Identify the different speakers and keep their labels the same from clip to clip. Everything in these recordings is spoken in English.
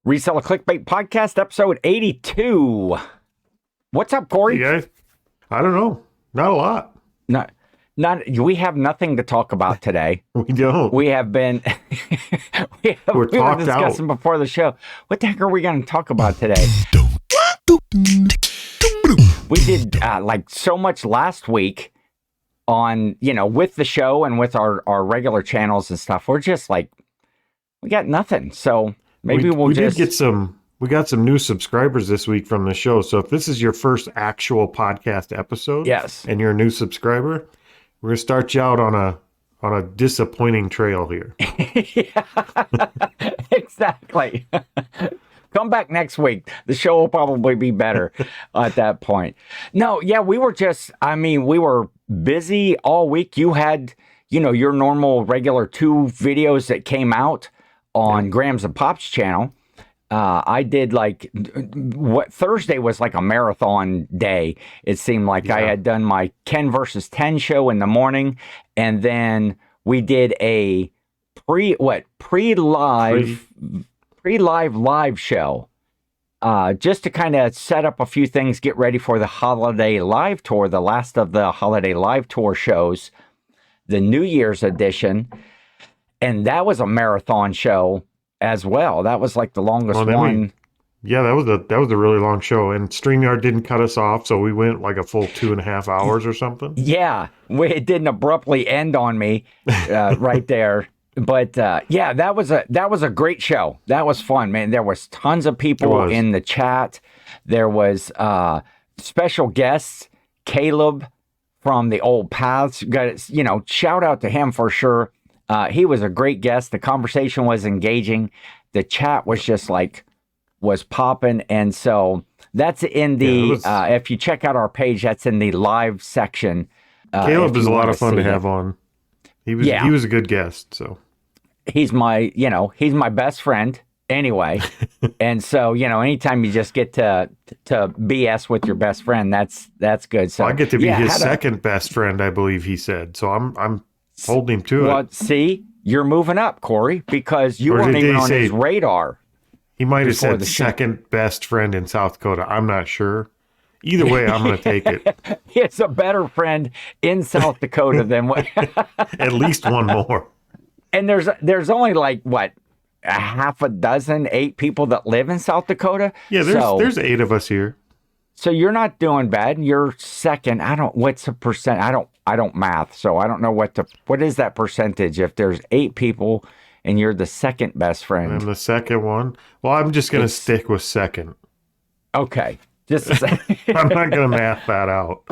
Speaker 1: Reseller Clickbait Podcast, episode 82. What's up, Cory?
Speaker 2: Hey guys, I don't know. Not a lot.
Speaker 1: We have nothing to talk about today.
Speaker 2: We don't.
Speaker 1: We have been we were discussing before the show. What the heck are we going to talk about today? We did like so much last week on, with the show and with our regular channels and stuff. We're just like, we got nothing. So maybe we got some new subscribers this week from the show. So if this is your first actual podcast episode, yes,
Speaker 2: and you're a new subscriber, we're gonna start you out on a disappointing trail here.
Speaker 1: Yeah, exactly. Come back next week. The show will probably be better at that point. No, yeah, we were busy all week. You had, your normal regular 2 videos that came out on Grams and Pop's channel. I did what Thursday was like a marathon day. It seemed like I had done my Ken versus 10 show in the morning, and then we did a pre-live show, just to kind of set up a few things, get ready for the holiday live tour, the last of the holiday live tour shows, the New Year's edition. And that was a marathon show as well. That was like the longest one.
Speaker 2: That was a really long show, and StreamYard didn't cut us off, so we went like a full 2.5 hours or something.
Speaker 1: Yeah, it didn't abruptly end on me right there. But that was a great show. That was fun, man. There was tons of people in the chat. There was special guests, Caleb from the Old Paths. Shout out to him for sure. He was a great guest. The conversation was engaging. The chat was just was popping. And so that's in the, if you check out our page, that's in the live section.
Speaker 2: Caleb is a lot of fun to have on. He was a good guest. So
Speaker 1: he's my best friend anyway. And so, anytime you just get to BS with your best friend, that's good. So
Speaker 2: I get to be his second best friend, I believe he said. So I'm holding him to it.
Speaker 1: Well, see, you're moving up, Cory, because you weren't even on his radar.
Speaker 2: He might have said second best friend in South Dakota. I'm not sure. Either way, I'm going to take it.
Speaker 1: It's a better friend in South Dakota than what?
Speaker 2: At least one more.
Speaker 1: And there's only a half a dozen, 8 people that live in South Dakota.
Speaker 2: Yeah, there's 8 of us here.
Speaker 1: So you're not doing bad. You're second. What's the percent? I don't math, so I don't know what is that percentage if there's 8 people and you're the second best friend.
Speaker 2: And the second one? Well, I'm just going to stick with second.
Speaker 1: Okay. Just a second.
Speaker 2: I'm not going to math that out.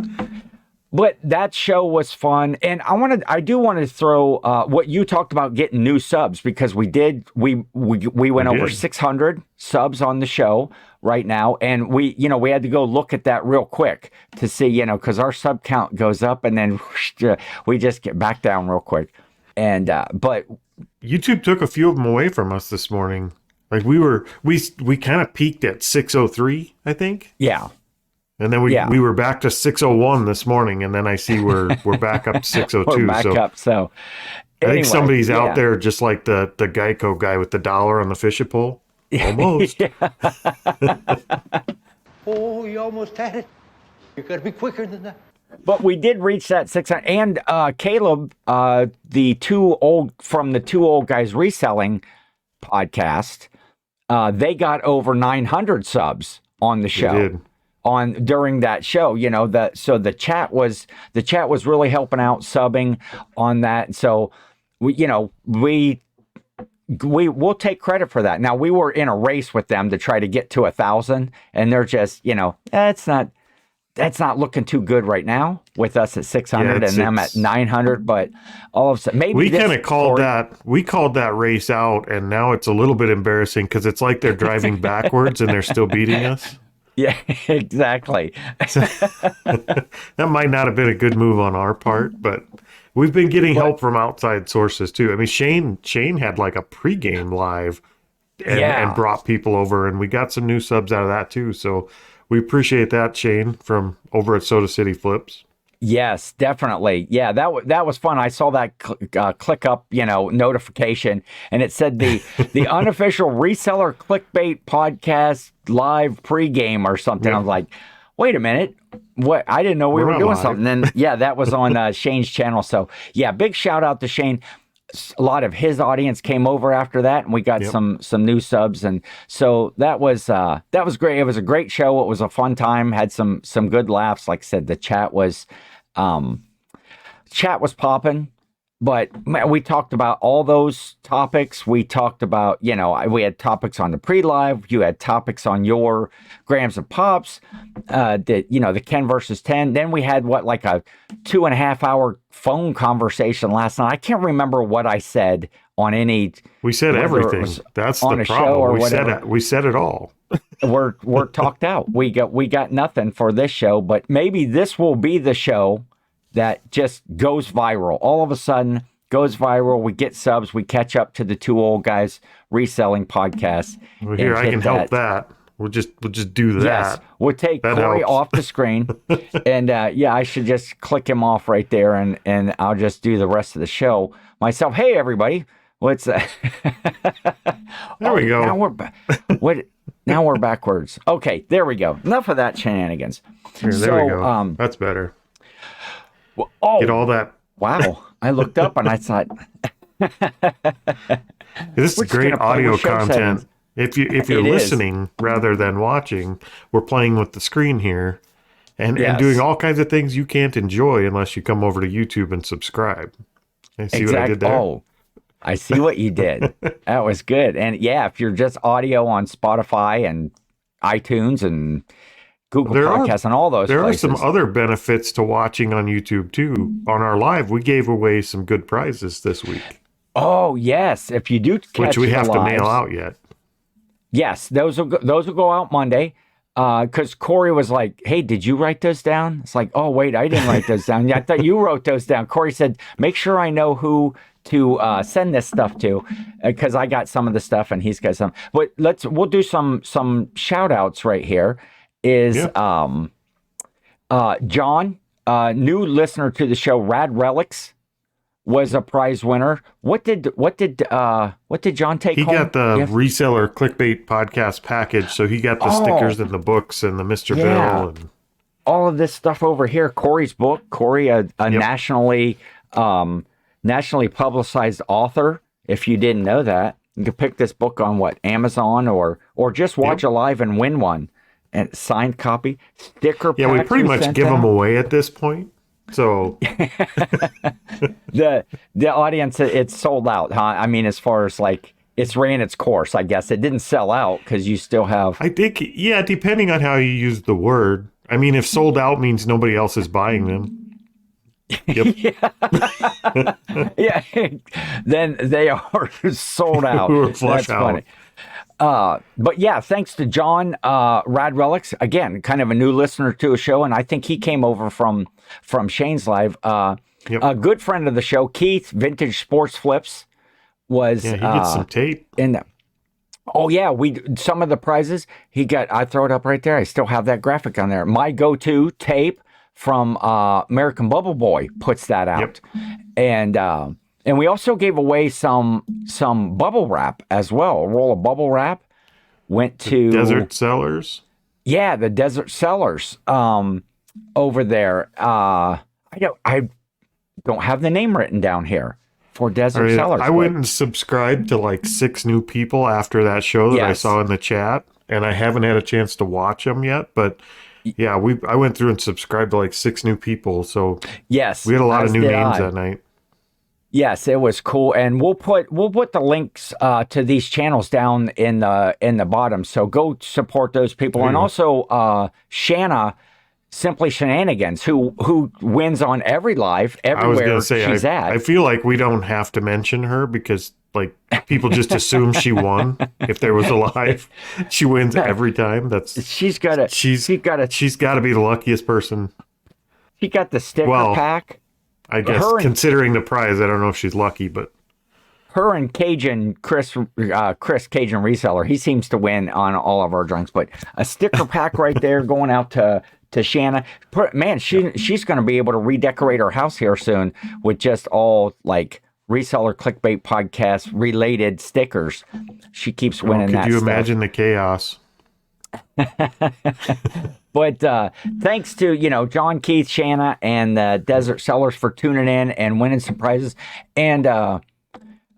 Speaker 1: But that show was fun, and I do want to throw what you talked about, getting new subs, because we went over 600 subs on the show right now, and we had to go look at that real quick to see, because our sub count goes up and then we just get back down real quick. And but
Speaker 2: YouTube took a few of them away from us this morning. Like we kind of peaked at 603, I think.
Speaker 1: Yeah.
Speaker 2: And then we were back to 601 this morning, and then I see we're back up to 602.
Speaker 1: We're back up. So
Speaker 2: anyway, I think somebody's out there just like the Geico guy with the dollar on the fishing pole. Almost.
Speaker 3: Oh, you almost had it. You got to be quicker than that.
Speaker 1: But we did reach that 600. And Caleb, the two old guys reselling podcast, they got over 900 subs on the show.
Speaker 2: They did.
Speaker 1: During that show, so the chat was really helping out, subbing on that. So we'll take credit for that. Now, we were in a race with them to try to get to 1,000, and they're just that's not looking too good right now with us at 600 and them at 900. But all of a sudden, maybe
Speaker 2: we kind of called that race out, and now it's a little bit embarrassing because it's like they're driving backwards and they're still beating us.
Speaker 1: Yeah, exactly.
Speaker 2: That might not have been a good move on our part, but we've been getting help from outside sources too. I mean, Shane had like a pregame live and brought people over, and we got some new subs out of that too. So we appreciate that, Shane, from over at Soda City Flips.
Speaker 1: Yes, definitely. Yeah, that was fun. I saw that click up, notification, and it said the unofficial Reseller Clickbait podcast live pregame or something. I was like, wait a minute, what? I didn't know we were doing something. And yeah, that was on Shane's channel. So yeah, big shout out to Shane. A lot of his audience came over after that, and we got some new subs, and so that was great. It was a great show. It was a fun time. Had some good laughs. Like I said, the chat was popping. But we talked about all those topics. We talked about, we had topics on the pre-live. You had topics on your grams of pops, the Ken versus 10. Then we had like a 2.5 hour phone conversation last night. I can't remember what I said on any.
Speaker 2: We said everything. That's the problem. We said it all.
Speaker 1: We're talked out. We got nothing for this show, but maybe this will be the show that just goes viral. All of a sudden, goes viral. We get subs. We catch up to the two old guys reselling podcasts.
Speaker 2: Well, here I can help that. We'll just do that. Yes,
Speaker 1: we'll take Cory off the screen, and I should just click him off right there, and I'll just do the rest of the show myself. Hey, everybody, what's that?
Speaker 2: There we go.
Speaker 1: Now we're backwards. Okay, there we go. Enough of that shenanigans.
Speaker 2: There we go. That's better. Get all that.
Speaker 1: Wow. I looked up and I thought.
Speaker 2: This is great audio content. If you're listening rather than watching, we're playing with the screen here and doing all kinds of things you can't enjoy unless you come over to YouTube and subscribe. See what I did there?
Speaker 1: Oh, I see what you did. That was good. And yeah, if you're just audio on Spotify and iTunes and Google Podcasts and all those places.
Speaker 2: There are some other benefits to watching on YouTube too. On our live, we gave away some good prizes this week.
Speaker 1: Oh yes, if you do catch
Speaker 2: which we have
Speaker 1: to
Speaker 2: mail out yet.
Speaker 1: Yes, those will go out Monday. Because Cory was like, "Hey, did you write those down?" It's like, "Oh wait, I didn't write those down. Yeah, I thought you wrote those down." Cory said, "Make sure I know who to send this stuff to, because I got some of the stuff and he's got some." But we'll do some shout outs right here. Is John, new listener to the show, Rad Relics, was a prize winner. What did John take home?
Speaker 2: He got the Reseller Clickbait podcast package, so he got the stickers and the books and the Mr. Bill and
Speaker 1: all of this stuff over here. Cory's book. Cory, a nationally publicized author. If you didn't know that, you can pick this book on Amazon or just watch a live and win one. And signed copy, sticker pack.
Speaker 2: Yeah, we pretty much give them away at this point. So
Speaker 1: the audience, it's sold out, huh? I mean, as far as it's ran its course, I guess. It didn't sell out because you still have.
Speaker 2: I think, depending on how you use the word. I mean, if sold out means nobody else is buying them. Yep.
Speaker 1: Yeah. Then they are sold out.
Speaker 2: That's funny.
Speaker 1: But yeah, thanks to John, Rad Relics, again, kind of a new listener to a show, and I think he came over from Shane's live. A good friend of the show, Keith, Vintage Sports Flips, was
Speaker 2: he gets some tape.
Speaker 1: Some of the prizes he got. I throw it up right there. I still have that graphic on there. My go-to tape from American Bubble Boy puts that out, and we also gave away some bubble wrap as well. A roll of bubble wrap went to
Speaker 2: Desert Sellers.
Speaker 1: Yeah, the Desert Sellers over there. I don't have the name written down here for Desert Sellers.
Speaker 2: I went and subscribed to 6 new people after that show that I saw in the chat, and I haven't had a chance to watch them yet. But yeah, I went through and subscribed to 6 new people. So
Speaker 1: yes,
Speaker 2: we had a lot of new names that night.
Speaker 1: Yes, it was cool, and we'll put the links to these channels down in the bottom. So go support those people, and also Shanna, Simply Shenanigans, who wins on every live everywhere she's at.
Speaker 2: I feel like we don't have to mention her because people just assume she won if there was a live. She wins every time. She's got to be the luckiest person.
Speaker 1: She got the sticker pack.
Speaker 2: I guess considering the prize, I don't know if she's lucky, but
Speaker 1: her and Chris Cajun Reseller, he seems to win on all of our drinks. But a sticker pack right there going out to Shanna. Man, she's going to be able to redecorate her house here soon with just all like Reseller Clickbait podcast related stickers. She keeps winning that.
Speaker 2: Could you
Speaker 1: stuff.
Speaker 2: imagine the chaos?
Speaker 1: But thanks to John, Keith, Shanna, and Desert Sellers for tuning in and winning some prizes. And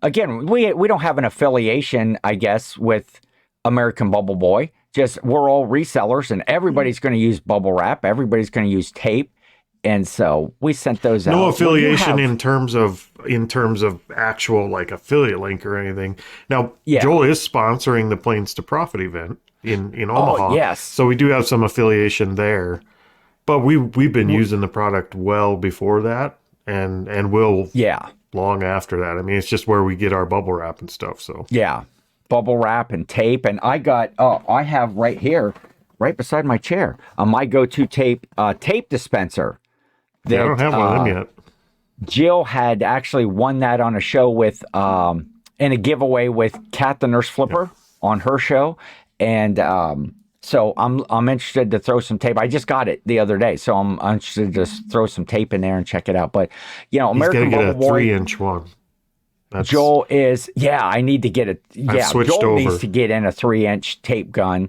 Speaker 1: again, we don't have an affiliation, I guess, with American Bubble Boy. Just we're all resellers, and everybody's going to use bubble wrap. Everybody's going to use tape, and so we sent those out.
Speaker 2: No affiliation in terms of actual like affiliate link or anything. Now, Joel is sponsoring the Planes to Profit event in Omaha.
Speaker 1: Oh, yes.
Speaker 2: So we do have some affiliation there, but we've been using the product well before that, and will long after that. I mean, it's just where we get our bubble wrap and stuff. So
Speaker 1: bubble wrap and tape, and I have right here, right beside my chair, my go-to tape dispenser.
Speaker 2: I don't have one of them yet.
Speaker 1: Jill had actually won that on a show with in a giveaway with Kat the Nurse Flipper on her show. And so I'm interested to throw some tape. I just got it the other day, so I'm interested to just throw some tape in there and check it out. But American Bubble Boy,
Speaker 2: 3-inch one.
Speaker 1: Joel is I need to get it. Yeah, Joel needs to get in a 3-inch tape gun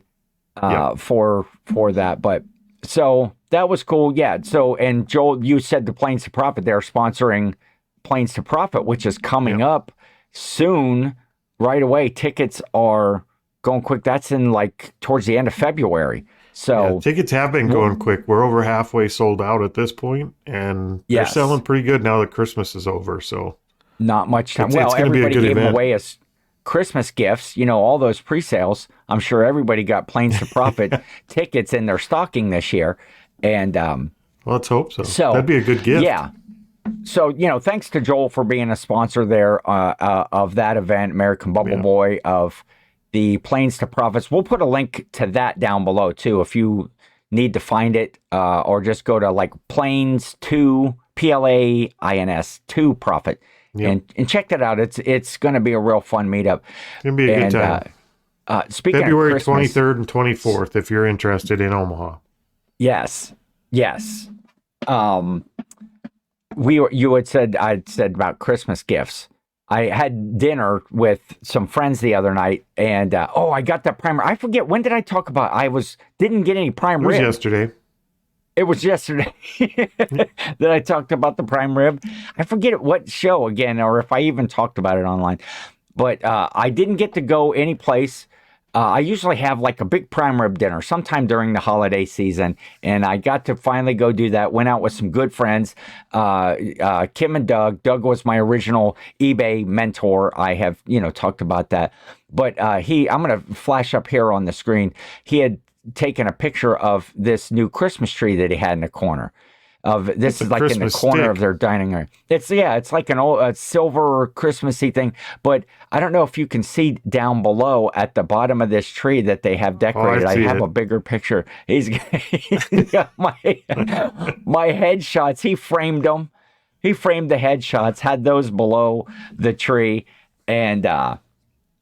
Speaker 1: for that. But so that was cool. Yeah. So and Joel, you said the Planes to Profit. They're sponsoring Planes to Profit, which is coming up soon, right away. Tickets are going quick. That's in like towards the end of February. So
Speaker 2: tickets have been going quick. We're over halfway sold out at this point, and they're selling pretty good now that Christmas is over. So
Speaker 1: not much time. Everybody gave them away as Christmas gifts. All those pre-sales. I'm sure everybody got Planes to Profit tickets in their stocking this year. And
Speaker 2: let's hope so. That'd be a good gift.
Speaker 1: Yeah. So thanks to Joel for being a sponsor there of that event, American Bubble Boy of the Planes to Profits. We'll put a link to that down below too if you need to find it, or just go to like Planes 2 PLAINS 2 Profit and check that out. It's going to be a real fun meetup.
Speaker 2: It's going to be a good time.
Speaker 1: Speaking
Speaker 2: February
Speaker 1: of Christmas,
Speaker 2: 23rd and 24th if you're interested in Omaha.
Speaker 1: Yes. I'd said about Christmas gifts. I had dinner with some friends the other night, and I got that prime. I forget, when did I talk about? Didn't get any prime rib. It was yesterday that I talked about the prime rib. I forget what show again, or if I even talked about it online. But I didn't get to go any place. I usually have like a big prime rib dinner sometime during the holiday season, and I got to finally go do that. Went out with some good friends, Kim and Doug. Doug was my original eBay mentor. I have, talked about that. But I'm going to flash up here on the screen. He had taken a picture of this new Christmas tree that he had in the corner. This is like in the corner of their dining room. It's like an old silver Christmassy thing, but I don't know if you can see down below at the bottom of this tree that they have decorated. I have a bigger picture. He's got my headshots. He framed them. He framed the headshots, had those below the tree, and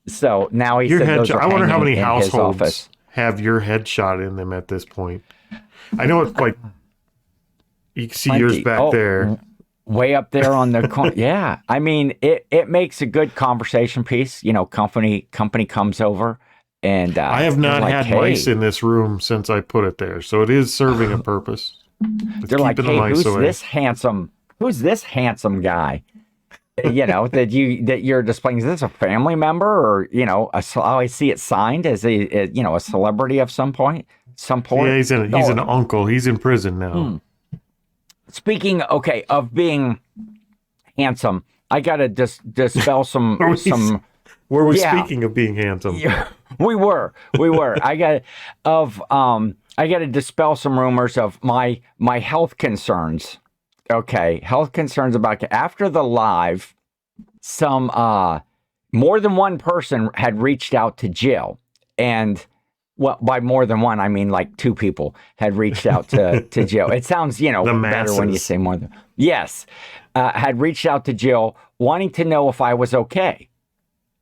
Speaker 1: so now he said those are
Speaker 2: I wonder how many
Speaker 1: in
Speaker 2: households have your headshot in them at this point. I know it's like. You can see yours back there.
Speaker 1: Way up there on the corner. Yeah. I mean, it makes a good conversation piece. Company comes over, and
Speaker 2: I have not had mice in this room since I put it there. So it is serving a purpose.
Speaker 1: They're like, hey, who's this handsome guy? That you're displaying. Is this a family member, or I see it signed as a celebrity of some point?
Speaker 2: Yeah, he's an uncle. He's in prison now.
Speaker 1: Speaking, of being handsome, I gotta dispel some.
Speaker 2: Were we speaking of being handsome?
Speaker 1: Yeah, we were. I gotta dispel some rumors of my health concerns. Okay, health concerns about after the live. Some more than one person had reached out to Jill, and. Well, by more than one, I mean like two people had reached out to Jill. It sounds, better when you say more than. Yes. Had reached out to Jill wanting to know if I was okay.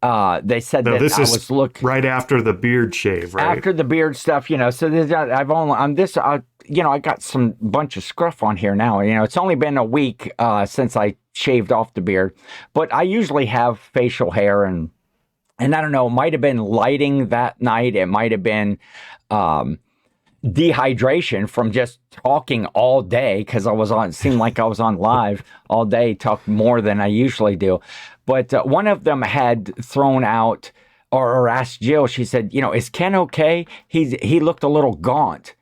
Speaker 1: They said
Speaker 2: No,
Speaker 1: that
Speaker 2: this
Speaker 1: I
Speaker 2: is
Speaker 1: was looking
Speaker 2: right after the beard shave, right?
Speaker 1: after the beard stuff, so I've only on this, I got some bunch of scruff on here now. It's only been a week since I shaved off the beard, but I usually have facial hair, and I don't know, it might have been lighting that night. It might have been dehydration from just talking all day, because it seemed like I was on live all day, talked more than I usually do. But one of them had thrown out or asked Jill, she said, is Ken okay? He looked a little gaunt.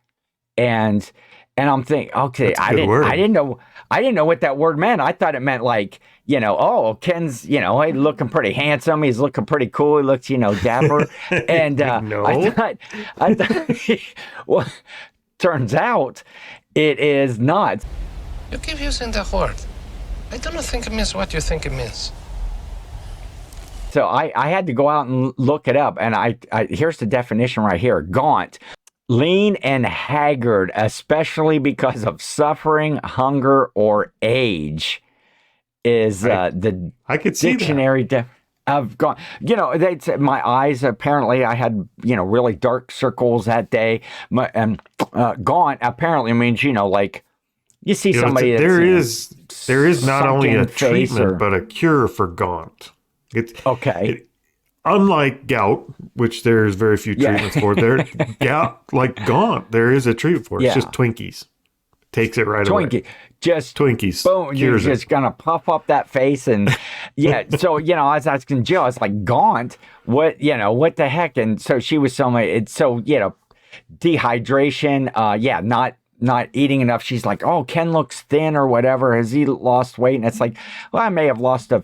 Speaker 1: And I'm thinking, okay, I didn't know what that word meant. I thought it meant like, Ken's, he's looking pretty handsome. He's looking pretty cool. He looks, dapper. And
Speaker 2: No.
Speaker 1: I thought, well, turns out it is not.
Speaker 4: You keep using the word. I do not think it means what you think it means.
Speaker 1: So I had to go out and look it up. And I here's the definition right here. Gaunt. Lean and haggard, especially because of suffering, hunger, or age, is the
Speaker 2: I could see
Speaker 1: dictionary of gaunt. They'd say my eyes, apparently I had, really dark circles that day. And gaunt apparently means, like you see somebody that's,
Speaker 2: there is not only a treatment, but a cure for gaunt. Unlike gout, which there's very few treatments for, gaunt, there is a treatment for it. It's just Twinkies. Takes it right away.
Speaker 1: Just
Speaker 2: Twinkies.
Speaker 1: Boom, you're just going to puff up that face. And so, I was asking Jill, I was like, gaunt? What the heck? And so she was telling me, it's so, dehydration, not eating enough. She's like, oh, Ken looks thin or whatever. Has he lost weight? And it's like, well, I may have lost a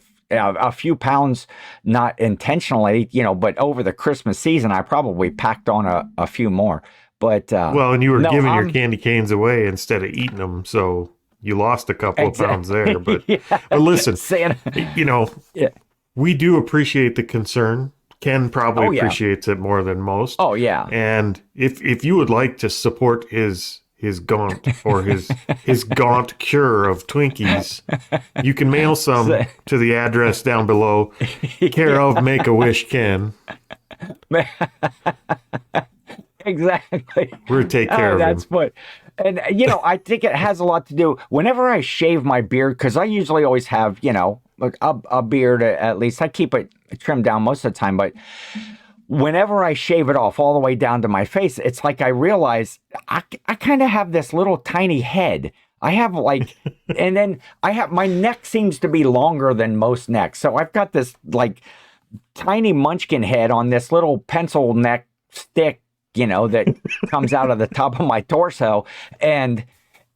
Speaker 1: few pounds, not intentionally, but over the Christmas season, I probably packed on a few more. But
Speaker 2: and you were giving your candy canes away instead of eating them, so you lost a couple of pounds there. But but listen, we do appreciate the concern. Ken probably appreciates it more than most.
Speaker 1: Oh yeah.
Speaker 2: And if you would like to support his gaunt or his gaunt cure of Twinkies, you can mail some to the address down below, care of Make-A-Wish Ken.
Speaker 1: Exactly.
Speaker 2: We're to take care of him.
Speaker 1: That's what. And I think it has a lot to do. Whenever I shave my beard, because I usually always have like a beard at least. I keep it trimmed down most of the time, but whenever I shave it off all the way down to my face, it's like I realize I kind of have this little tiny head. I have like, and then my neck seems to be longer than most necks. So I've got this like tiny munchkin head on this little pencil neck stick, that comes out of the top of my torso. And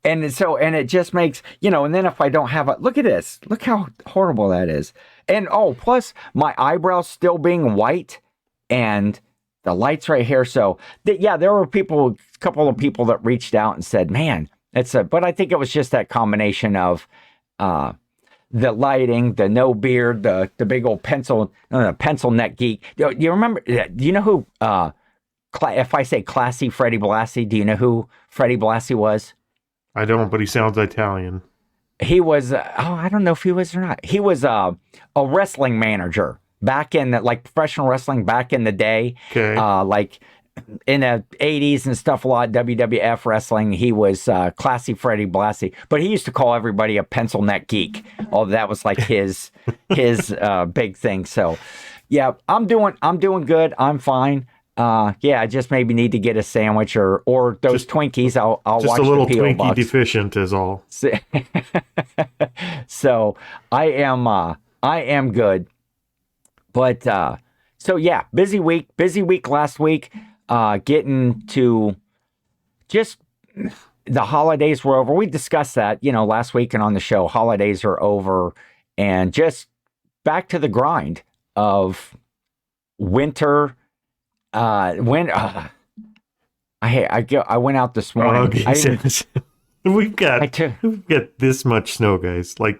Speaker 1: it just makes, and then if I don't have look at this, look how horrible that is. And plus my eyebrows still being white. And the lights right here. So there were a couple of people that reached out and said, man, but I think it was just that combination of, the lighting, the no beard, the big old pencil neck geek. You remember, do you know who, if I say classy Freddie Blassie, do you know who Freddie Blassie was?
Speaker 2: I don't, but he sounds Italian.
Speaker 1: He was, I don't know if he was or not. He was a wrestling manager. Back in professional wrestling back in the day, like in the 80s and stuff, a lot of WWF wrestling, he was classy Freddie Blassie, but he used to call everybody a pencil neck geek. That was like his big thing. So yeah, I'm doing good. I'm fine. I just maybe need to get a sandwich or those Twinkies. I'll watch
Speaker 2: just a little
Speaker 1: the P.O.
Speaker 2: Twinkie
Speaker 1: box.
Speaker 2: deficient is all.
Speaker 1: So I am good. But, busy week last week, getting to just the holidays were over. We discussed that, last week and on the show, holidays are over and just back to the grind of winter. I went out this morning.
Speaker 2: We've got this much snow, guys, like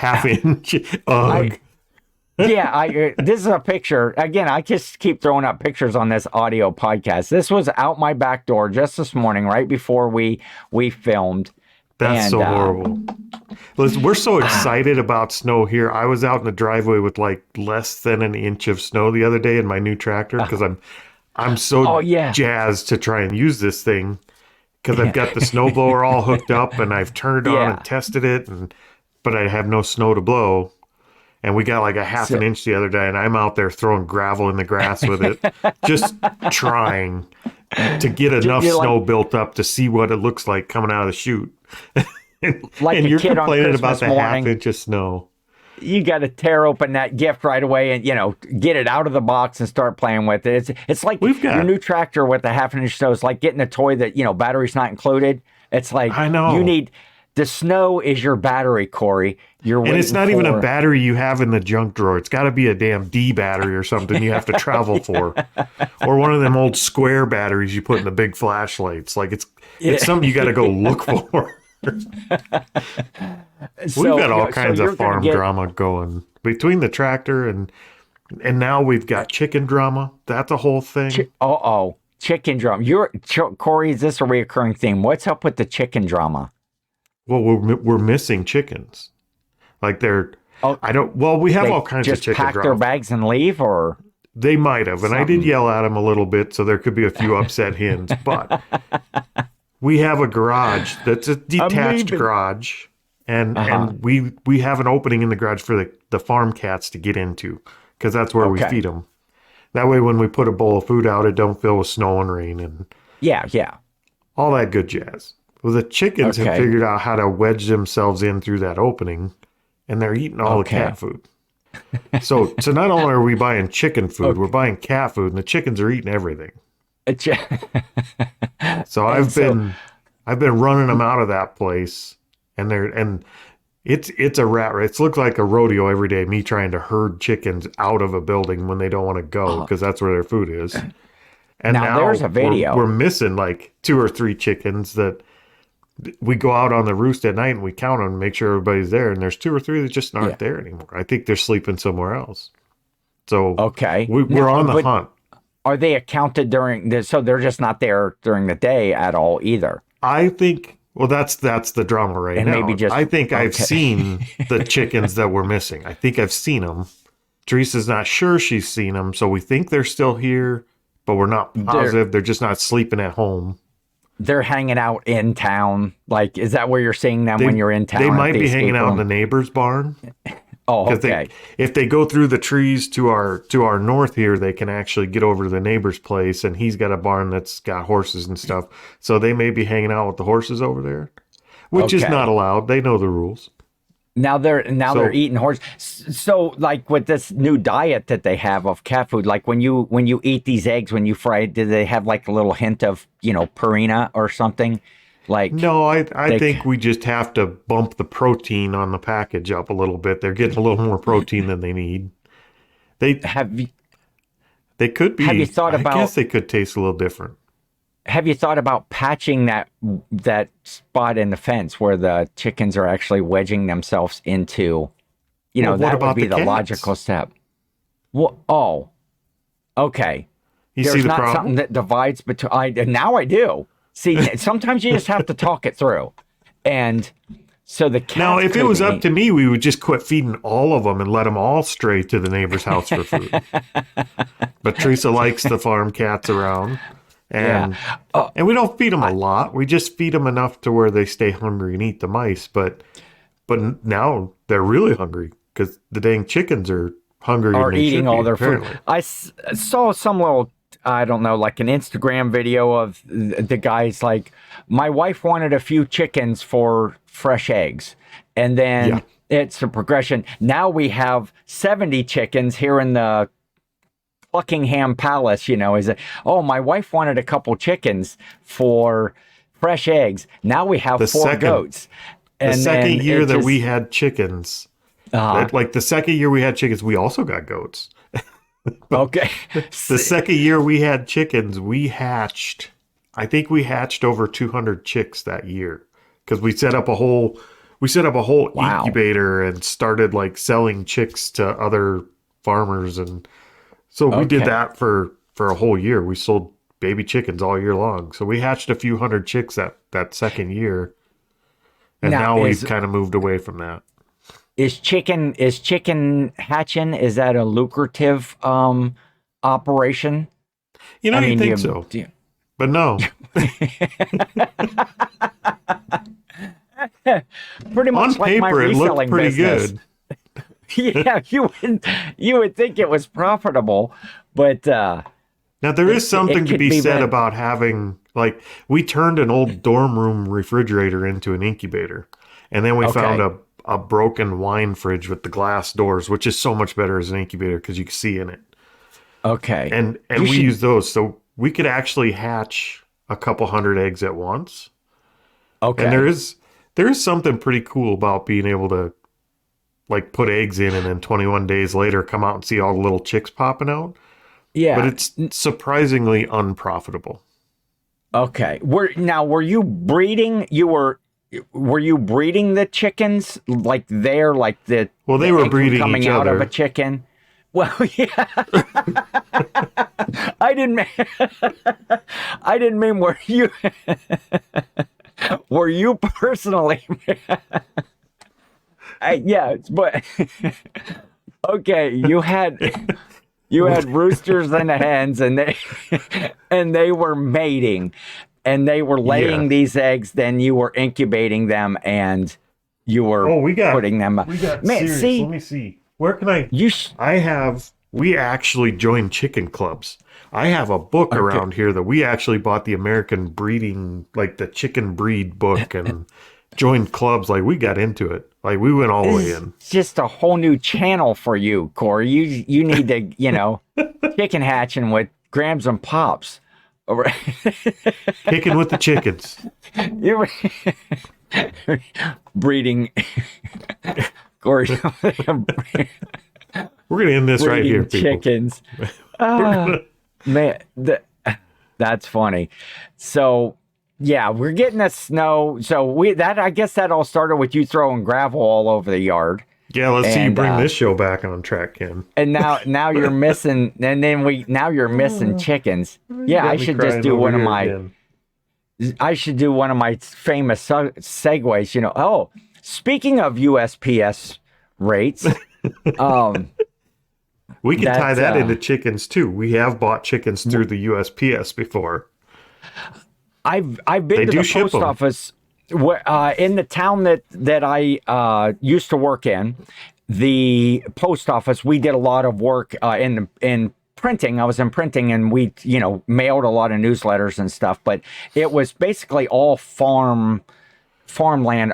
Speaker 2: half inch.
Speaker 1: This is a picture. Again, I just keep throwing up pictures on this audio podcast. This was out my back door just this morning, right before we filmed.
Speaker 2: That's so horrible. Listen, we're so excited about snow here. I was out in the driveway with like less than an inch of snow the other day in my new tractor because I'm so jazzed to try and use this thing because I've got the snowblower all hooked up and I've turned it on and tested it, but I have no snow to blow. And we got like a half an inch the other day, and I'm out there throwing gravel in the grass with it, just trying to get enough snow built up to see what it looks like coming out of the chute.
Speaker 1: Like
Speaker 2: and you're
Speaker 1: kid
Speaker 2: complaining
Speaker 1: on
Speaker 2: about the
Speaker 1: morning,
Speaker 2: half inch of snow.
Speaker 1: You got to tear open that gift right away and, get it out of the box and start playing with it. It's like your new tractor with the half an inch snow. It's like getting a toy that, battery's not included. It's like,
Speaker 2: I know.
Speaker 1: You need, the snow is your battery, Cory. And
Speaker 2: it's not even a battery you have in the junk drawer. It's got to be a damn D battery or something you have to travel for. Or one of them old square batteries you put in the big flashlights. Like it's something you got to go look for. We've got all kinds of farm drama going between the tractor and now we've got chicken drama. That's a whole thing.
Speaker 1: Chicken drama. Cory, is this a reoccurring theme? What's up with the chicken drama?
Speaker 2: Well, we're missing chickens. Like they're, we have all kinds of chicken
Speaker 1: just pack
Speaker 2: drama.
Speaker 1: their bags and leave, or
Speaker 2: they might have, and I did yell at them a little bit, so there could be a few upset hens. But we have a garage that's a detached garage, and we have an opening in the garage for the farm cats to get into because that's where we feed them. That way, when we put a bowl of food out, it don't fill with snow and rain and all that good jazz. Well, the chickens have figured out how to wedge themselves in through that opening, and they're eating all the cat food. So not only are we buying chicken food, we're buying cat food, and the chickens are eating everything. So I've been running them out of that place, and it's a rat race. It looks like a rodeo every day. Me trying to herd chickens out of a building when they don't want to go because that's where their food is. And now
Speaker 1: there's a video.
Speaker 2: We're missing like 2 or 3 chickens that. We go out on the roost at night and we count them and make sure everybody's there. And there's 2 or 3 that just aren't there anymore. I think they're sleeping somewhere else. So we're on the hunt.
Speaker 1: Are they accounted during this? So they're just not there during the day at all either.
Speaker 2: I think, that's the drama right now. I think I've seen the chickens that we're missing. I think I've seen them. Teresa's not sure she's seen them. So we think they're still here, but we're not positive. They're just not sleeping at home.
Speaker 1: They're hanging out in town. Like, is that where you're seeing them when you're in town?
Speaker 2: They might be hanging out in the neighbor's barn.
Speaker 1: Oh, okay.
Speaker 2: If they go through the trees to our north here, they can actually get over to the neighbor's place, and he's got a barn that's got horses and stuff. So they may be hanging out with the horses over there, which is not allowed. They know the rules.
Speaker 1: Now they're eating horse. So like with this new diet that they have of cat food, like when you eat these eggs, when you fry it, do they have like a little hint of, purina or something? Like
Speaker 2: no, I think we just have to bump the protein on the package up a little bit. They're getting a little more protein than they need. They could be.
Speaker 1: Have you thought about?
Speaker 2: I guess they could taste a little different.
Speaker 1: Have you thought about patching that spot in the fence where the chickens are actually wedging themselves into? That would be the logical step. Well, okay. There's not
Speaker 2: problem?
Speaker 1: something that divides between. Now I do. See, sometimes you just have to talk it through, and so the cats.
Speaker 2: Now, if it was up to me, we would just quit feeding all of them and let them all stray to the neighbor's house for food. But Teresa likes the farm cats around. And we don't feed them a lot. We just feed them enough to where they stay hungry and eat the mice. But now they're really hungry because the dang chickens are hungry.
Speaker 1: Are eating all their food. I saw some little, I don't know, like an Instagram video of the guys like, my wife wanted a few chickens for fresh eggs. And then it's a progression. Now we have 70 chickens here in the Buckingham Palace, is it? Oh, my wife wanted a couple chickens for fresh eggs. Now we have 4 goats.
Speaker 2: And the second year that we had chickens, like the second year we had chickens, we also got goats.
Speaker 1: Okay.
Speaker 2: The second year we had chickens, we hatched over 200 chicks that year because we set up a whole incubator and started like selling chicks to other farmers and. So we did that for a whole year. We sold baby chickens all year long. So we hatched a few hundred chicks that second year. And now
Speaker 1: is,
Speaker 2: we've kind of moved away from that.
Speaker 1: Is chicken hatching? Is that a lucrative operation?
Speaker 2: You know, you think so, but no.
Speaker 1: Pretty much
Speaker 2: on
Speaker 1: like
Speaker 2: paper,
Speaker 1: my
Speaker 2: it looked
Speaker 1: reselling
Speaker 2: pretty
Speaker 1: business.
Speaker 2: good.
Speaker 1: Yeah, you would think it was profitable, but
Speaker 2: Now there is something to be said about having, like, we turned an old dorm room refrigerator into an incubator, and then we found a broken wine fridge with the glass doors, which is so much better as an incubator because you can see in it.
Speaker 1: Okay,
Speaker 2: and we use those, so we could actually hatch a couple hundred eggs at once.
Speaker 1: Okay,
Speaker 2: and there is something pretty cool about being able to, like, put eggs in and then 21 days later come out and see all the little chicks popping out.
Speaker 1: Yeah.
Speaker 2: But it's surprisingly unprofitable.
Speaker 1: Okay. Were you breeding? Were you breeding the chickens like they were
Speaker 2: breeding
Speaker 1: coming
Speaker 2: each
Speaker 1: out
Speaker 2: other
Speaker 1: of a chicken? Well, yeah. I didn't mean were you personally? But okay, you had roosters and hens, and they were mating, and they were laying these eggs. Then you were incubating them, and you were putting them up.
Speaker 2: We got serious. Let me see. Where can I? We actually joined chicken clubs. I have a book around here that we actually bought, the American breeding, like the chicken breed book, and joined clubs. Like, we got into it. Like, we went all the way in.
Speaker 1: It's just a whole new channel for you, Cory. You need to, chicken hatching with Grams and Pops.
Speaker 2: Kicking with the chickens.
Speaker 1: You're breeding. Cory.
Speaker 2: We're going to end this right here, people.
Speaker 1: Chickens. Man, that's funny. So, yeah, we're getting the snow. So I guess that all started with you throwing gravel all over the yard.
Speaker 2: Yeah, let's see you bring this show back on track, Ken.
Speaker 1: And now you're missing, you're missing chickens. Yeah, I should just do one of my. I should do one of my famous segues. Oh, speaking of USPS rates,
Speaker 2: we can tie that into chickens too. We have bought chickens through the USPS before.
Speaker 1: I've been to the post office in the town that I used to work in. The post office, we did a lot of work in printing. I was in printing, and we mailed a lot of newsletters and stuff. But it was basically all farmland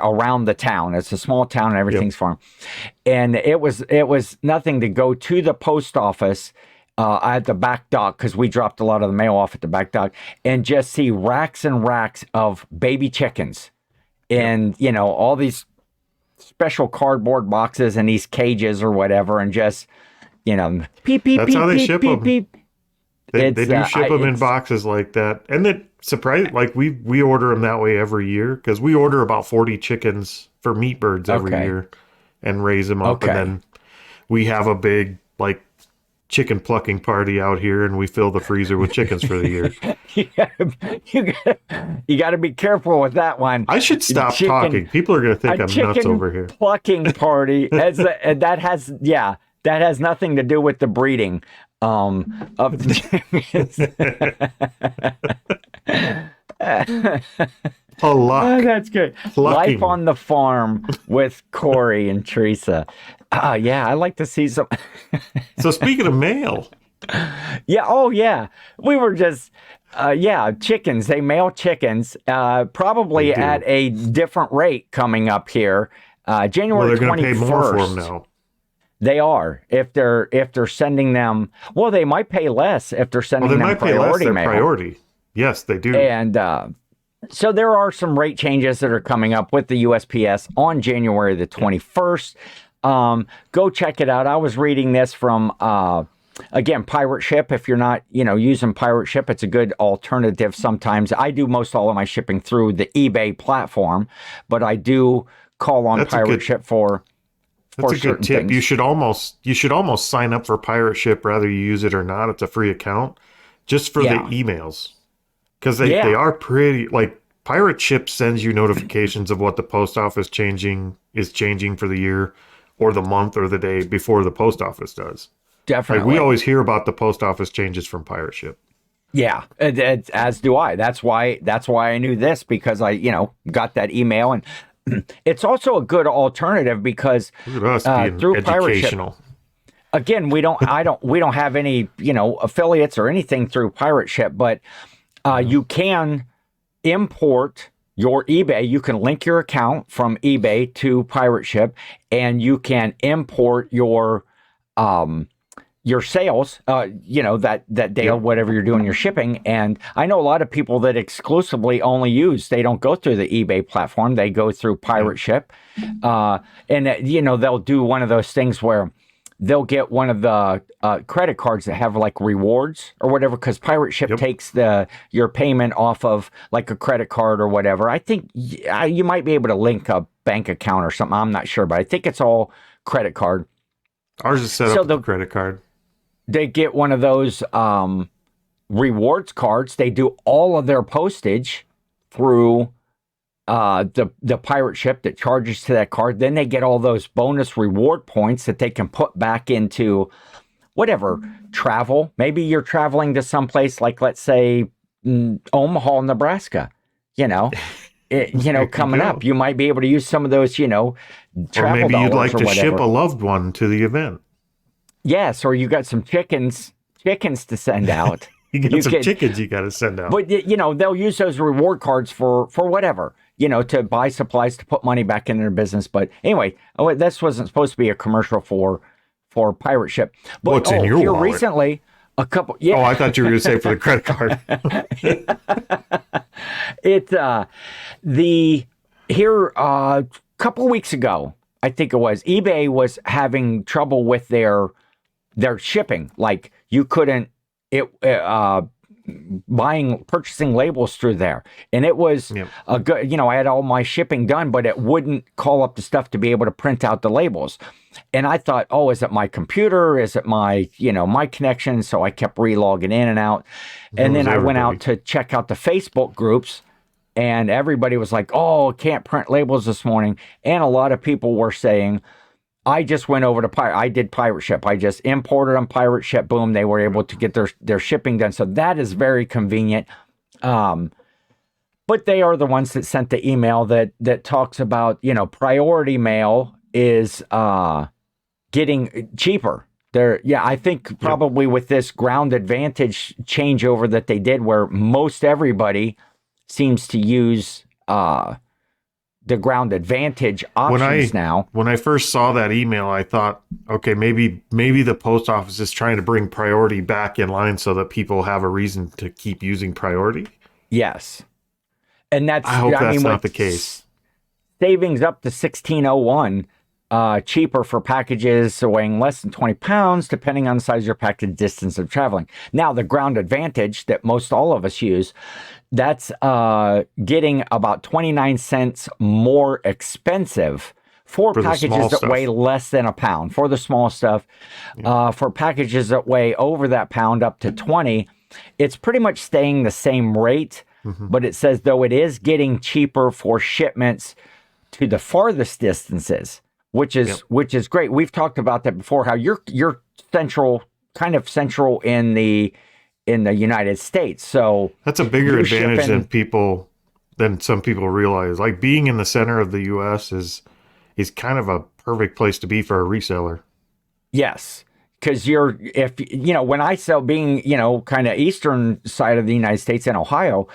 Speaker 1: around the town. It's a small town, and everything's farm. And it was nothing to go to the post office at the back dock, because we dropped a lot of the mail off at the back dock, and just see racks and racks of baby chickens in all these special cardboard boxes and these cages or whatever, and just peep peep.
Speaker 2: That's
Speaker 1: peep,
Speaker 2: how they
Speaker 1: peep,
Speaker 2: ship
Speaker 1: peep,
Speaker 2: them.
Speaker 1: Peep.
Speaker 2: They do ship them in boxes like that, and that surprise. Like, we order them that way every year, because we order about 40 chickens for meat birds every year, and raise them up, and then we have a big chicken plucking party out here, and we fill the freezer with chickens for the year.
Speaker 1: You got to be careful with that one.
Speaker 2: I should stop talking. People are going to think I'm nuts over here.
Speaker 1: Plucking party that has nothing to do with the breeding of the chickens. That's good.
Speaker 2: Plucking.
Speaker 1: Life on the farm with Cory and Teresa. Yeah, I like to see some.
Speaker 2: So speaking of mail.
Speaker 1: Yeah. Oh, yeah. We were just, chickens. They mail chickens, probably at a different rate coming up here. January 21st. They're going to pay more for them now. They are. If they're sending them, well, they might pay less if they're sending them priority mail.
Speaker 2: Priority. Yes, they do.
Speaker 1: And so there are some rate changes that are coming up with the USPS on January the 21st. Go check it out. I was reading this from, again, Pirate Ship. If you're not, using Pirate Ship, it's a good alternative sometimes. I do most all of my shipping through the eBay platform, but I do call on Pirate Ship for
Speaker 2: That's a good tip.
Speaker 1: Things.
Speaker 2: You should almost sign up for Pirate Ship, whether you use it or not. It's a free account, just for the emails, because they are pretty, Pirate Ship sends you notifications of what the post office is changing for the year or the month or the day before the post office does.
Speaker 1: Definitely.
Speaker 2: Like we always hear about the post office changes from Pirate Ship.
Speaker 1: Yeah, as do I. That's why I knew this, because I, got that email. And it's also a good alternative because
Speaker 2: Look at us being
Speaker 1: through Pirate Ship,
Speaker 2: educational.
Speaker 1: again, we don't have any, affiliates or anything through Pirate Ship, but you can import your eBay. You can link your account from eBay to Pirate Ship, and you can import your sales, that day, whatever you're doing, your shipping. And I know a lot of people that exclusively they don't go through the eBay platform. They go through Pirate Ship. And they'll do one of those things where they'll get one of the credit cards that have like rewards or whatever, because Pirate Ship takes your payment off of like a credit card or whatever. I think you might be able to link a bank account or something. I'm not sure, but I think it's all credit card.
Speaker 2: Ours is set up with a credit card.
Speaker 1: They get one of those rewards cards. They do all of their postage through the Pirate Ship that charges to that card. Then they get all those bonus reward points that they can put back into whatever travel. Maybe you're traveling to someplace like, let's say, Omaha, Nebraska. Coming up, you might be able to use some of those, travel
Speaker 2: or maybe you'd like to ship
Speaker 1: whatever.
Speaker 2: a loved one to the event.
Speaker 1: Yes, or you got some chickens to send out.
Speaker 2: chickens you got to send out.
Speaker 1: But, they'll use those reward cards for whatever, to buy supplies, to put money back in their business. But anyway, this wasn't supposed to be a commercial for Pirate Ship. But
Speaker 2: what's in your wallet?
Speaker 1: Recently, a couple... Yeah.
Speaker 2: Oh, I thought you were going to say for the credit card.
Speaker 1: A couple weeks ago, I think it was, eBay was having trouble with their shipping. Like you couldn't purchasing labels through there, and it was a good. I had all my shipping done, but it wouldn't call up the stuff to be able to print out the labels. And I thought, oh, is it my computer? Is it my my connection? So I kept relogging in and out, and then I went out to check out the Facebook groups. And everybody was like, oh, can't print labels this morning. And a lot of people were saying, I just went over to I did Pirate Ship. I just imported on Pirate Ship. Boom, they were able to get their shipping done. So that is very convenient. But they are the ones that sent the email that talks about, priority mail is getting cheaper. I think probably with this Ground Advantage changeover that they did, where most everybody seems to use the Ground Advantage options now.
Speaker 2: When I first saw that email, I thought, okay, maybe the post office is trying to bring priority back in line so that people have a reason to keep using priority.
Speaker 1: Yes, and I
Speaker 2: hope that's not the case.
Speaker 1: Savings up to $16.01. Cheaper for packages weighing less than 20 pounds, depending on the size of your package, distance of traveling. Now, the Ground Advantage that most all of us use, that's getting about 29 cents more expensive for packages that weigh less than a pound. For the small stuff, for packages that weigh over that pound, up to 20, it's pretty much staying the same rate. But it says, though, it is getting cheaper for shipments to the farthest distances. Which is great. We've talked about that before. How you're central in the United States. So
Speaker 2: that's a bigger advantage than some people realize. Like being in the center of the U.S. is kind of a perfect place to be for a reseller.
Speaker 1: Yes, because when I sell, being kind of eastern side of the United States in Ohio.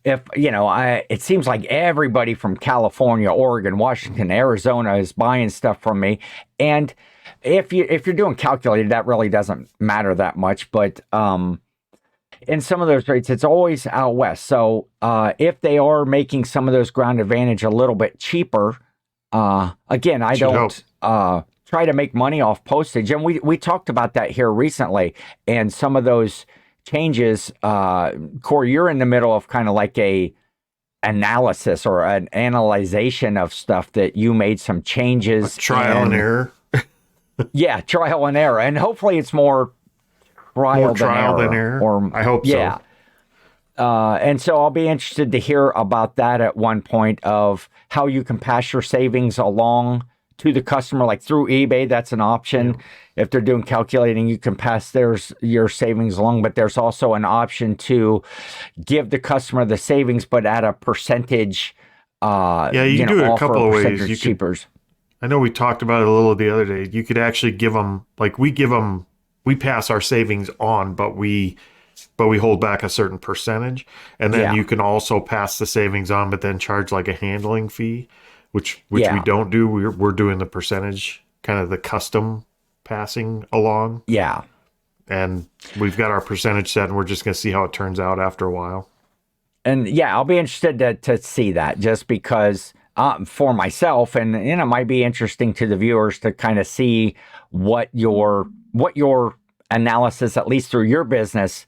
Speaker 1: It seems like everybody from California, Oregon, Washington, Arizona is buying stuff from me. And if you're doing calculated, that really doesn't matter that much. But in some of those rates, it's always out west. So if they are making some of those Ground Advantage a little bit cheaper, again, I don't try to make money off postage. And we talked about that here recently. And some of those changes, Cory, you're in the middle of kind of like a analysis or an analyzation of stuff that you made some changes.
Speaker 2: Trial and error.
Speaker 1: Yeah, trial and error. And hopefully it's more trial than error.
Speaker 2: Or I hope so.
Speaker 1: And so I'll be interested to hear about that at one point of how you can pass your savings along to the customer, like through eBay. That's an option. If they're doing calculating, you can pass your savings along, but there's also an option to give the customer the savings, but at a percentage.
Speaker 2: You can do it a couple of ways.
Speaker 1: Cheapers.
Speaker 2: I know we talked about it a little the other day. You could actually give them, like we pass our savings on, but we hold back a certain percentage. And then you can also pass the savings on, but then charge like a handling fee, which we don't do. We're doing the percentage, kind of the custom passing along.
Speaker 1: Yeah.
Speaker 2: And we've got our percentage set, and we're just going to see how it turns out after a while.
Speaker 1: And I'll be interested to see that, just because for myself, and it might be interesting to the viewers to kind of see what your analysis, at least through your business,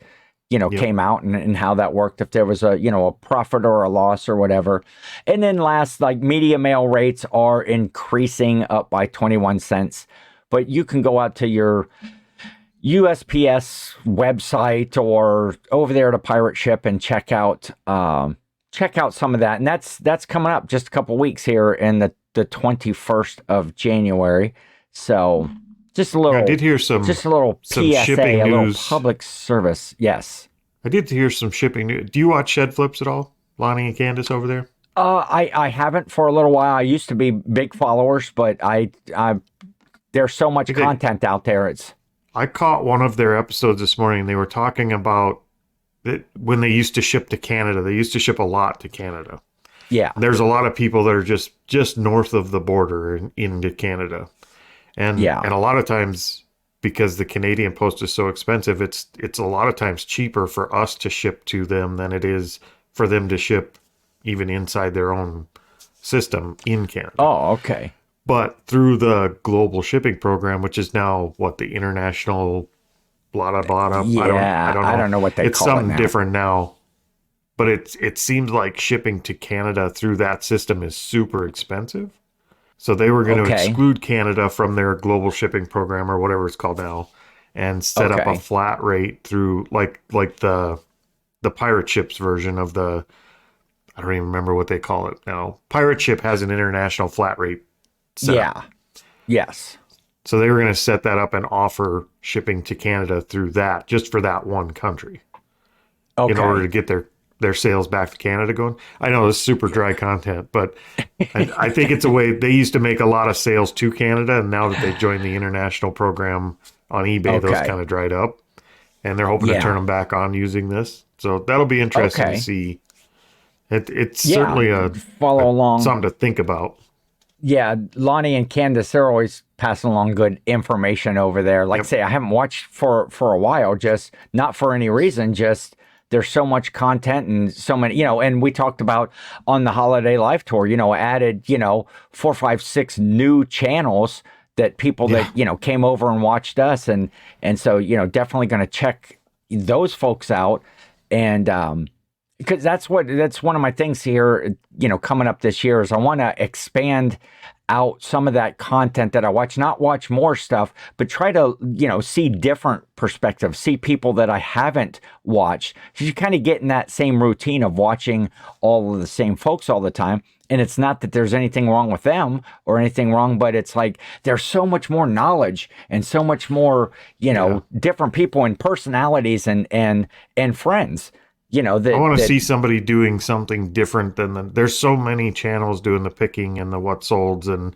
Speaker 1: came out and how that worked, if there was a profit or a loss or whatever. And then last, like, media mail rates are increasing up by 21 cents, but you can go out to your USPS website or over there to Pirate Ship and check out some of that. And that's coming up just a couple weeks here in the 21st of January. So just a little,
Speaker 2: I did hear some
Speaker 1: PSA,
Speaker 2: shipping
Speaker 1: a little
Speaker 2: news.
Speaker 1: public service. Yes.
Speaker 2: I did hear some shipping news. Do you watch Shed Flips at all? Lonnie and Candace over there?
Speaker 1: I haven't for a little while. I used to be big followers, but there's so much content out there.
Speaker 2: I caught one of their episodes this morning. They were talking about when they used to ship to Canada. They used to ship a lot to Canada.
Speaker 1: Yeah.
Speaker 2: There's a lot of people that are just north of the border into Canada. And a lot of times, because the Canadian post is so expensive, it's a lot of times cheaper for us to ship to them than it is for them to ship even inside their own system in Canada.
Speaker 1: Oh, okay.
Speaker 2: But through the global shipping program, which is now the international blah blah blah.
Speaker 1: Yeah, I don't know what they call it.
Speaker 2: It's something
Speaker 1: now.
Speaker 2: different now. But it seems like shipping to Canada through that system is super expensive. So they were going to exclude Canada from their global shipping program, or whatever it's called now, and set up a flat rate through like the Pirate Ship's version of the, I don't even remember what they call it now. Pirate Ship has an international flat rate setup.
Speaker 1: Yes.
Speaker 2: So they were going to set that up and offer shipping to Canada through that, just for that one country, in order to get their sales back to Canada going. I know this is super dry content, but I think it's a way. They used to make a lot of sales to Canada, and now that they joined the international program on eBay, those kind of dried up, and they're hoping to turn them back on using this. So that'll be interesting to see. It's certainly something to think about.
Speaker 1: Yeah, Lonnie and Candace, they're always passing along good information over there. Like I say, I haven't watched for a while, just not for any reason, just there's so much content and so many, and we talked about on the Holiday Life Tour, added, 4, 5, 6 new channels that people that, came over and watched us. And so, definitely going to check those folks out. And, because that's one of my things here, coming up this year, is I want to expand out some of that content that I watch, not watch more stuff, but try to, see different perspectives, see people that I haven't watched. You kind of get in that same routine of watching all of the same folks all the time. And it's not that there's anything wrong with them or anything wrong, but it's like there's so much more knowledge and so much more, different people and personalities and friends. I
Speaker 2: want to see somebody doing something different than there's so many channels doing the picking and the what solds, and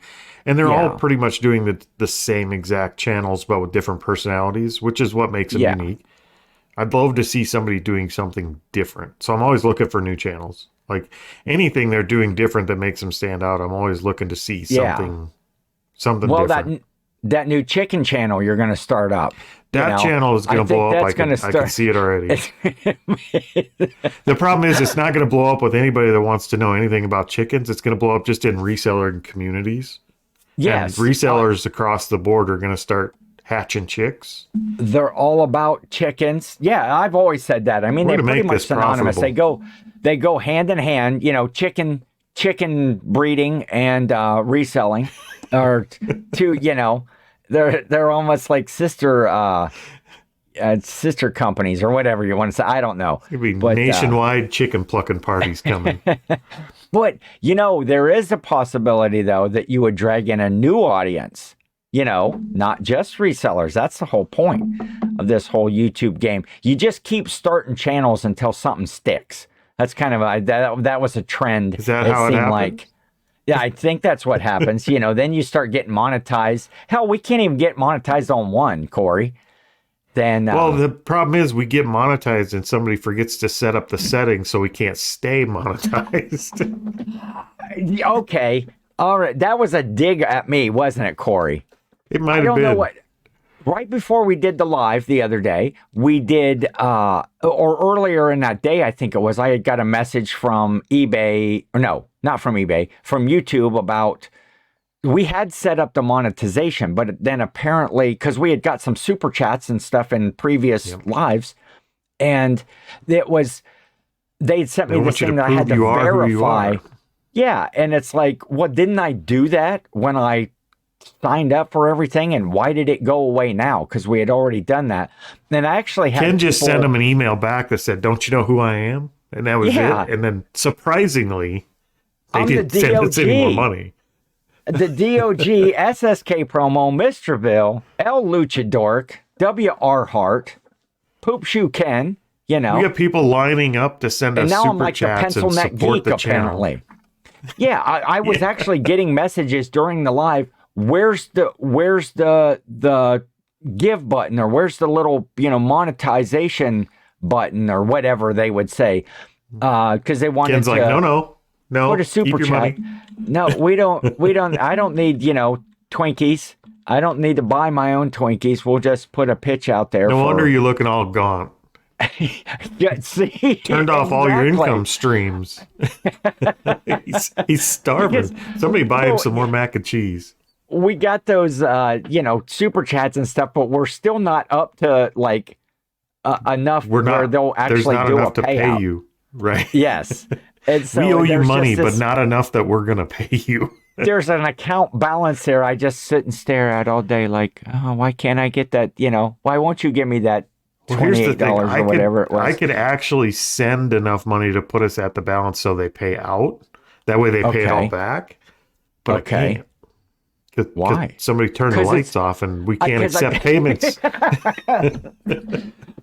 Speaker 2: they're all pretty much doing the same exact channels, but with different personalities, which is what makes them unique. I'd love to see somebody doing something different. So I'm always looking for new channels. Like anything they're doing different that makes them stand out, I'm always looking to see something different.
Speaker 1: That new chicken channel you're going to start up.
Speaker 2: That channel is going to blow up. I can see it already. The problem is it's not going to blow up with anybody that wants to know anything about chickens. It's going to blow up just in reseller communities.
Speaker 1: Yes.
Speaker 2: And resellers across the board are going to start hatching chicks.
Speaker 1: They're all about chickens. Yeah, I've always said that. I mean, they're pretty much synonymous. Profitable. They go hand in hand, chicken breeding and reselling are two, they're almost like sister sister companies or whatever you want to say. I don't know.
Speaker 2: It'd be nationwide chicken plucking parties coming.
Speaker 1: But, there is a possibility, though, that you would drag in a new audience, not just resellers. That's the whole point of this whole YouTube game. You just keep starting channels until something sticks. That's kind of that was a trend.
Speaker 2: Is that how it happened?
Speaker 1: Like, yeah, I think that's what happens. Then you start getting monetized. Hell, we can't even get monetized on one, Corey. Then
Speaker 2: well, the problem is we get monetized and somebody forgets to set up the settings so we can't stay monetized.
Speaker 1: Okay. All right. That was a dig at me, wasn't it, Corey?
Speaker 2: It might have been. I don't know what.
Speaker 1: Right before we did the live the other day, we did, or earlier in that day, I think it was, I had got a message from eBay, or no, not from eBay, from YouTube about, we had set up the monetization, but then apparently, because we had got some super chats and stuff in previous lives, and it was, they'd sent me this thing that I had to verify. Yeah, and it's like, what, didn't I do that when I signed up for everything, and why did it go away now? Because we had already done that. And I actually had
Speaker 2: Ken just sent him an email back that said, "Don't you know who I am?" And that was it. And then surprisingly, they didn't send us any more money.
Speaker 1: The DOG, SSKPromo, Mr. Bill, L Luchadork, WR Hart, Poop Shoe Ken. We
Speaker 2: got people lining up to send us super chats and support the channel. And now I'm like the Pencil Neck Geek, apparently. Yeah, I was actually getting messages during the live. Where's the give button, or where's the little monetization button, or whatever they would say, because they wanted Ken's
Speaker 1: to.
Speaker 2: Like, no,
Speaker 1: put a super chat.
Speaker 2: Money.
Speaker 1: No, we don't. I don't need Twinkies. I don't need to buy my own Twinkies. We'll just put a pitch out there.
Speaker 2: No wonder you're looking all gaunt.
Speaker 1: Yeah, see,
Speaker 2: turned off all your income streams. he's starving. Somebody buy him some more mac and cheese.
Speaker 1: We got those, super chats and stuff, but we're still not up to like enough where they'll actually do a payout.
Speaker 2: To pay you, right?
Speaker 1: Yes. And so
Speaker 2: we owe you money, but not enough that we're gonna pay you.
Speaker 1: There's an account balance there. I just sit and stare at all day, like, oh, why can't I get that? Why won't you give me that $28 or whatever it was?
Speaker 2: I could actually send enough money to put us at the balance so they pay out. That way they pay it all back. But I can't.
Speaker 1: Why?
Speaker 2: Somebody turned the lights off and we can't accept payments.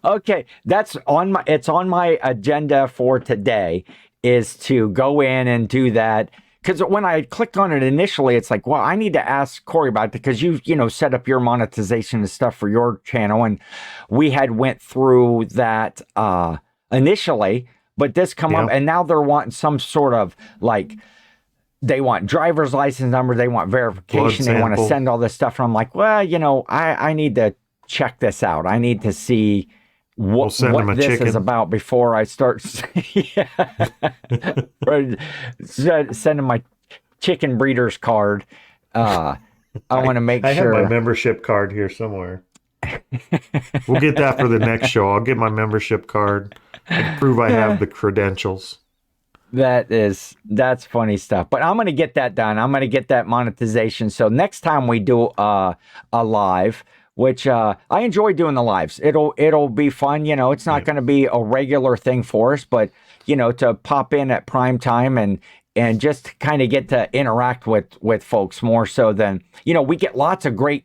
Speaker 1: Okay, it's on my agenda for today, is to go in and do that. Because when I clicked on it initially, it's like, well, I need to ask Cory about it, because you set up your monetization and stuff for your channel, and we had went through that initially, but this come up, and now they're wanting some sort of like, they want driver's license number, they want verification, they want to send all this stuff. And I'm like, well, I need to check this out. I need to see what this is about before I start sending my chicken breeder's card. I want to make sure.
Speaker 2: I have my membership card here somewhere. We'll get that for the next show. I'll get my membership card and prove I have the credentials.
Speaker 1: That's funny stuff. But I'm going to get that done. I'm going to get that monetization. So next time we do a live, which I enjoy doing the lives. It'll be fun. It's not going to be a regular thing for us, but to pop in at prime time and just kind of get to interact with folks more so than, we get lots of great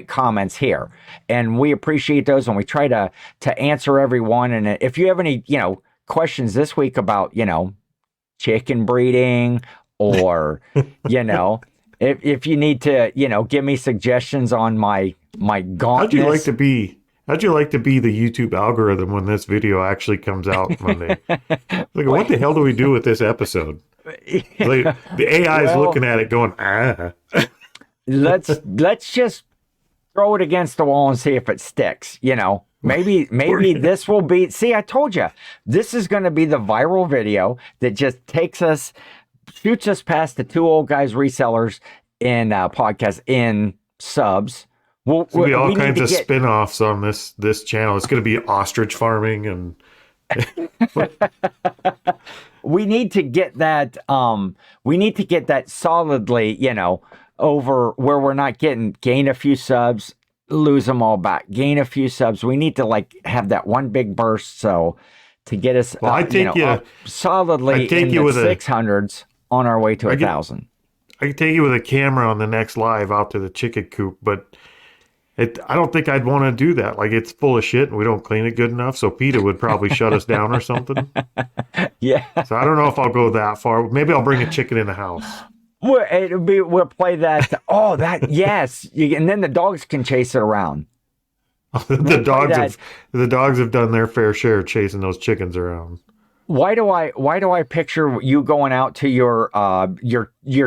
Speaker 1: comments here, and we appreciate those, and we try to answer everyone. And if you have any, questions this week about, chicken breeding, or, if you need to, give me suggestions on my gauntness.
Speaker 2: How'd you like to be the YouTube algorithm when this video actually comes out Monday? Like, what the hell do we do with this episode? Like, the AI is looking at it going,
Speaker 1: let's just throw it against the wall and see if it sticks, Maybe this will be, see, I told you, this is going to be the viral video that just shoots us past the two old guys resellers in podcasts in subs.
Speaker 2: There's going to be all kinds of spin-offs on this channel. It's going to be ostrich farming and
Speaker 1: we need to get that solidly, over where we're not gain a few subs, lose them all back. Gain a few subs. We need to like have that one big burst. So to get us up solidly in the 600s on our way to 1,000.
Speaker 2: I can take you with a camera on the next live out to the chicken coop, but I don't think I'd want to do that. Like, it's full of shit and we don't clean it good enough. So PETA would probably shut us down or something.
Speaker 1: Yeah.
Speaker 2: So I don't know if I'll go that far. Maybe I'll bring a chicken in the house.
Speaker 1: We'll play that. Oh, that, yes. And then the dogs can chase it around.
Speaker 2: The dogs have done their fair share chasing those chickens around.
Speaker 1: Why do I picture you going out to your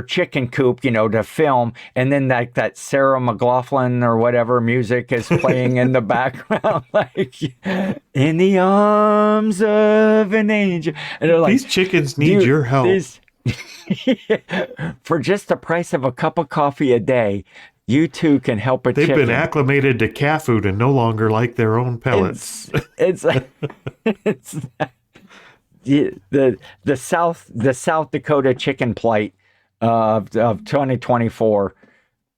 Speaker 1: chicken coop, to film, and then that Sarah McLachlan or whatever music is playing in the background, like in the arms of an angel. And they're like,
Speaker 2: these chickens need your help.
Speaker 1: For just the price of a cup of coffee a day, you too can help a chicken.
Speaker 2: They've been acclimated to cat food and no longer like their own pellets.
Speaker 1: It's the South Dakota chicken plight of 2024.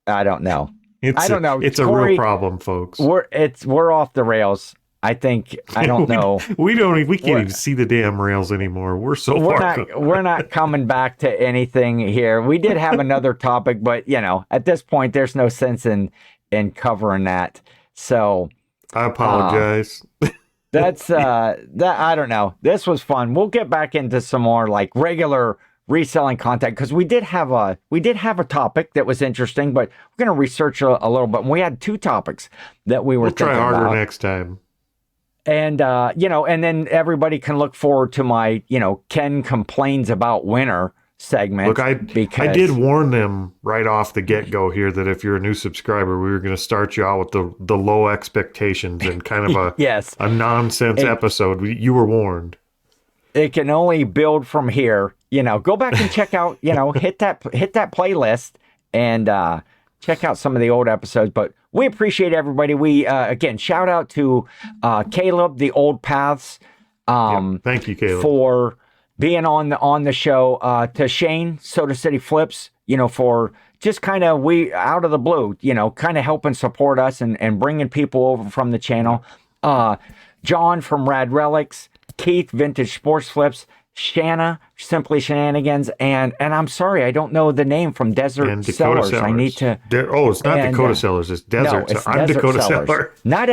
Speaker 1: I don't know. I don't know.
Speaker 2: It's
Speaker 1: Cory,
Speaker 2: a real problem, folks.
Speaker 1: We're off the rails. I think, I don't know.
Speaker 2: We can't even see the damn rails anymore. We're
Speaker 1: not coming back to anything here. We did have another topic, but at this point there's no sense in covering that. So
Speaker 2: I apologize.
Speaker 1: That's that I don't know. This was fun. We'll get back into some more like regular reselling content because we did have a topic that was interesting, but we're going to research a little bit. And we had 2 topics that we'll
Speaker 2: try harder next time.
Speaker 1: And, and then everybody can look forward to my, Ken complains about winter segment.
Speaker 2: Look, I did warn them right off the get-go here that if you're a new subscriber, we were going to start you out with the low expectations and kind of a nonsense episode. You were warned.
Speaker 1: It can only build from here. Go back and check out, hit that playlist and check out some of the old episodes. But we appreciate everybody. We, again, shout out to Caleb, the Old Paths.
Speaker 2: Thank you, Caleb,
Speaker 1: for being on the show. To Shane, Soda City Flips, for just kind of out of the blue, kind of helping support us and bringing people over from the channel. John from Rad Relics, Keith, Vintage Sports Flips, Shanna, Simply Shenanigans, and I'm sorry, I don't know the name from Desert Sellers. I need to.
Speaker 2: It's not Dakota Sellers. It's Desert.
Speaker 1: No,
Speaker 2: I'm
Speaker 1: Desert
Speaker 2: Dakota
Speaker 1: Sellers.
Speaker 2: Seller.
Speaker 1: Not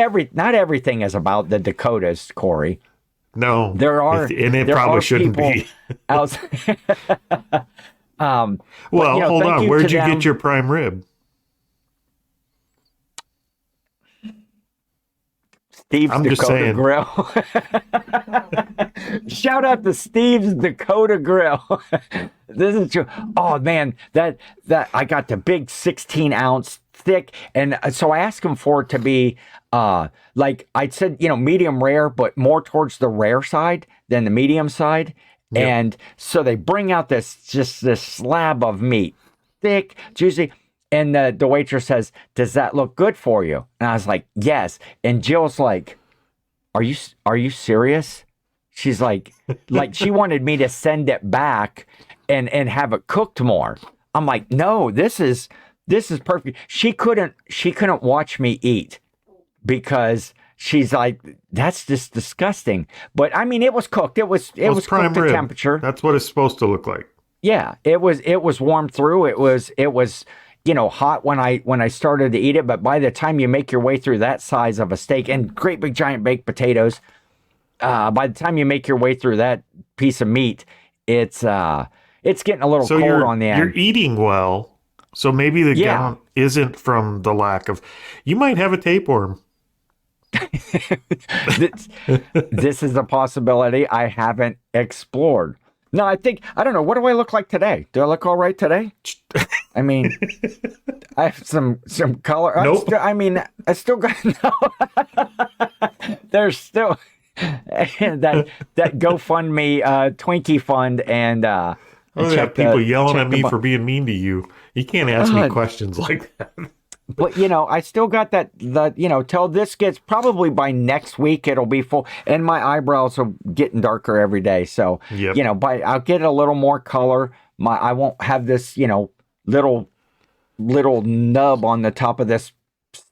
Speaker 1: everything is about the Dakotas, Cory.
Speaker 2: No,
Speaker 1: there are,
Speaker 2: and it probably shouldn't be.
Speaker 1: Well,
Speaker 2: hold on. Where'd you get your prime rib?
Speaker 1: Steve's Dakota Grill. Shout out to Steve's Dakota Grill. This is true. Oh man, that I got the big 16-ounce thick, and so I asked him for it to be like I said, medium rare, but more towards the rare side than the medium side. Yep. And so they bring out this slab of meat, thick, juicy. And the waitress says, "Does that look good for you?" And I was like, "Yes." And Jill's like, "Are you serious?" She's like she wanted me to send it back and have it cooked more. I'm like, "No, this is perfect." She couldn't watch me eat because she's like, "That's just disgusting." But I mean, it was cooked. It was
Speaker 2: prime
Speaker 1: cooked
Speaker 2: rib.
Speaker 1: at temperature.
Speaker 2: That's what it's supposed to look like.
Speaker 1: Yeah, it was warmed through. It was hot when I started to eat it, but by the time you make your way through that size of a steak and great big giant baked potatoes, by the time you make your way through that piece of meat, it's getting a little cold on the end.
Speaker 2: You're eating well, so maybe the gaunt isn't from the lack of. You might have a tapeworm.
Speaker 1: This is a possibility I haven't explored. No, I don't know. What do I look like today? Do I look all right today? I mean, I have some color.
Speaker 2: Nope.
Speaker 1: I still got there's still that GoFundMe Twinkie fund and
Speaker 2: people yelling at me for being mean to you. You can't ask me questions like that.
Speaker 1: But I still got that till this gets probably by next week it'll be full, and my eyebrows are getting darker every day. So I'll get a little more color. I won't have this little nub on the top of this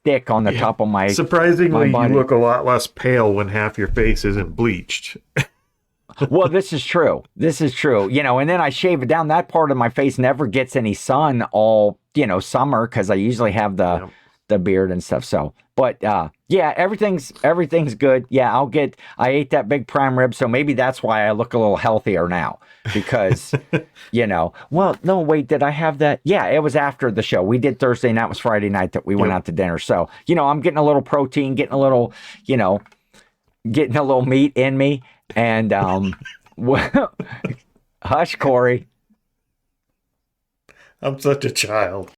Speaker 1: thick on the top of my.
Speaker 2: Surprisingly,
Speaker 1: my
Speaker 2: you
Speaker 1: body.
Speaker 2: look a lot less pale when half your face isn't bleached.
Speaker 1: Well, this is true. This is true. You know, and then I shave it down. That part of my face never gets any sun all, you know, summer because I usually have the beard and stuff. So, but yeah, everything's good. Yeah, I ate that big prime rib, so maybe that's why I look a little healthier now because, you know, well, no, wait, did I have that? Yeah, it was after the show. We did Thursday night, was Friday night that we went out to dinner. So, you know, I'm getting a little protein, getting a little, you know, getting a little meat in me. And, well, hush, Cory.
Speaker 2: I'm such a child.